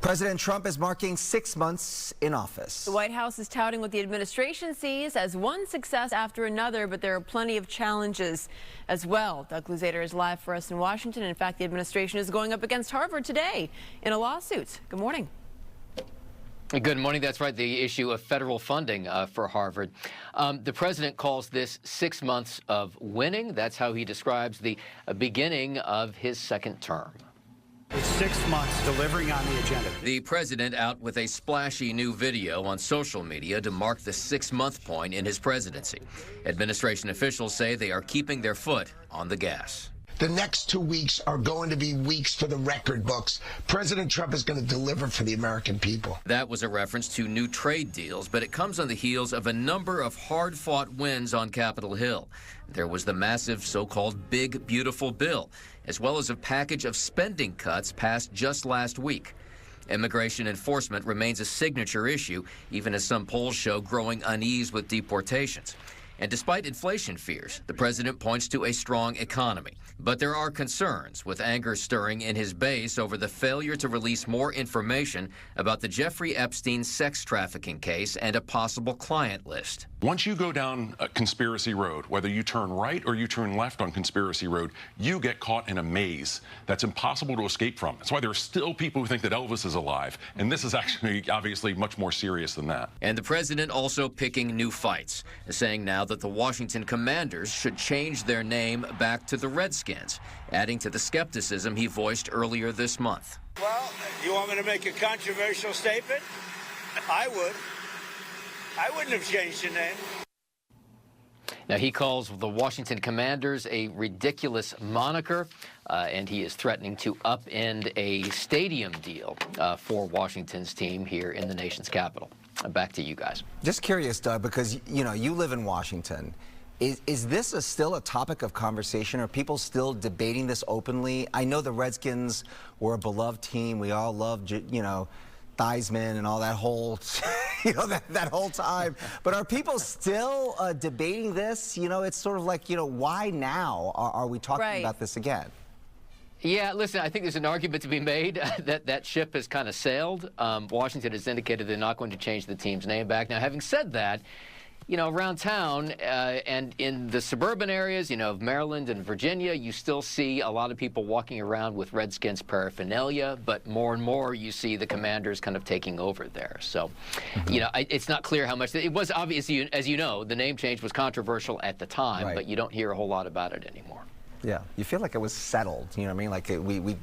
President Trump is marking 6 months in office. The White House is touting what the administration sees as one success after another, but there are plenty of challenges as well. Doug Luzader is live for us in Washington. In fact, the administration is going up against Harvard today in a lawsuit. Good morning. Good morning. That's right. The issue of federal funding for Harvard. The president calls this 6 months of winning. That's how he describes the beginning of his second term. It's 6 months delivering on the agenda. The president out with a splashy new video on social media to mark the 6-month point in his presidency. Administration officials say they are keeping their foot on the gas. The next 2 weeks are going to be weeks for the record books. President Trump is going to deliver for the American people. That was a reference to new trade deals, but it comes on the heels of a number of hard-fought wins on Capitol Hill. There was the massive so-called Big Beautiful Bill, as well as a package of spending cuts passed just last week. Immigration enforcement remains a signature issue, even as some polls show growing unease with deportations. And despite inflation fears, the president points to a strong economy. But there are concerns, with anger stirring in his base over the failure to release more information about the Jeffrey Epstein sex trafficking case and a possible client list. Once you go down a conspiracy road, whether you turn right or you turn left on conspiracy road, you get caught in a maze that's impossible to escape from. That's why there are still people who think that Elvis is alive. And this is actually obviously much more serious than that. And the president also picking new fights, saying now that the Washington Commanders should change their name back to the Redskins, adding to the skepticism he voiced earlier this month. Well, you want me to make a controversial statement? I would. I wouldn't have changed the name. Now, he calls the Washington Commanders a ridiculous moniker, and he is threatening to upend a stadium deal for Washington's team here in the nation's capital. Back to you guys. Just curious, Doug, because, you know, you live in Washington. Is this still a topic of conversation? Are people still debating this openly? I know the Redskins were a beloved team. We all loved, you know, Theismann and all that whole, you know, that whole time. But are people still debating this? You know, it's sort of like, you know, why now are we talking about this again? Yeah, listen, I think there's an argument to be made that that ship has kind of sailed. Washington has indicated they're not going to change the team's name back. Now, having said that, you know, around town and in the suburban areas, you know, of Maryland and Virginia, you still see a lot of people walking around with Redskins paraphernalia, but more and more you see the Commanders kind of taking over there. So, you know, it's not clear how much. It was obvious, as you know, the name change was controversial at the time, but you don't hear a whole lot about it anymore. Yeah, you feel like it was settled, you know what I mean? Like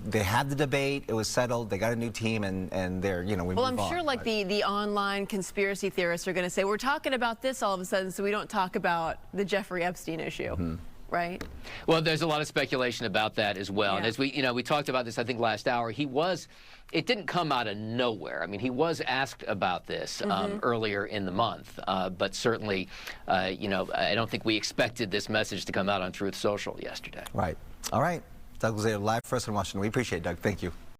they had the debate, it was settled, they got a new team, and they're, you know, we move on. Well, I'm sure like the online conspiracy theorists are going to say, we're talking about this all of a sudden, so we don't talk about the Jeffrey Epstein issue. Right? Well, there's a lot of speculation about that as well. Yeah. And as we talked about this, I think, last hour, it didn't come out of nowhere. I mean, he was asked about this earlier in the month, but certainly, you know, I don't think we expected this message to come out on Truth Social yesterday. Right. All right. Doug Luzader live for us in Washington. We appreciate it, Doug. Thank you.